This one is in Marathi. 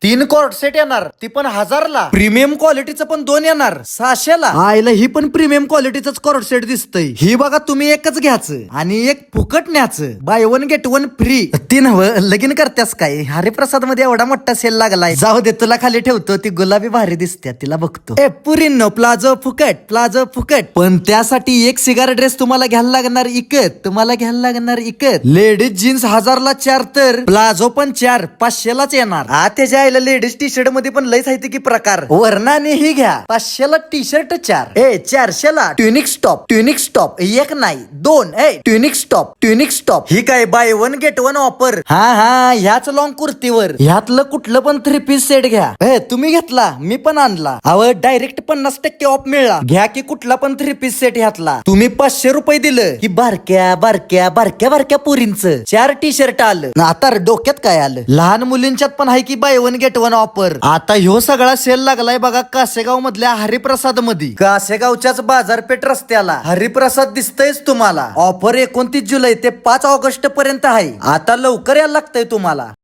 3 कॉर्ड सेट येणार, ती पण 1000ला. प्रीमियम क्वालिटीचं पण 2 येणार 600ला. आयला ही पण प्रीमियम क्वालिटीच कॉर्ड सेट दिसतंय. ही बघा तुम्ही एकच घ्यायचं आणि एक फुकट न्याचं. Bye 1 gate 1 free. ती नव्ह लगीन करत्यास काय? हरिप्रसाद मध्ये एवढा मोठा सेल लागलाय. जाऊ दे तुला खाली ठेवतो. ती गुलाबी भारी दिसते, तिला बघतो. ए पुरींनो, प्लाझो फुकट, प्लाझो फुकट. पण त्यासाठी एक सिगार ड्रेस तुम्हाला घ्यायला लागणार इकत. तुम्हाला घ्यायला लागणार इकत. लेडीज जीन्स 1000ला 4 तर प्लाझो पण 4 500लाच येणार. त्याच्या लेडीज टी शर्ट मध्ये पण लयच आहे की प्रकार. वर्णाने ही घ्या 500ला टी शर्ट 4. 400ला ट्युनिक स्टॉप. ट्युनिक स्टॉप एक नाही 2. Tunic top. ट्युनिक स्टॉप ही काय बाय 1 गेट 1 ऑफर. हा ह्याच लॉंग कुर्तीवर ह्यातलं कुठलं पण 3 पीस सेट घ्या. तुम्ही घेतला, मी पण आणला. डायरेक्ट 50% ऑफ मिळाला. घ्या की कुठला पण 3 पीस सेट ह्यातला. तुम्ही 500 रुपये दिलं की बारक्या बारक्या बारक्या बारक्या पोरींचं 4 टी शर्ट आलं. आता डोक्यात काय आलं? लहान मुलींच्यात पण आहे की बाय 1 गेट 1 ऑफर. आता ह्यो सगळा सेल लागलाय बघा कासेगाव मधल्या हरिप्रसाद मध्ये. कासेगावच्याच बाजारपेठ रस्त्याला हरिप्रसाद दिसतयच तुम्हाला. ऑफर 29 जुलै ते 5 ऑगस्ट पर्यंत आहे. आता लवकर यायला लागतंय तुम्हाला.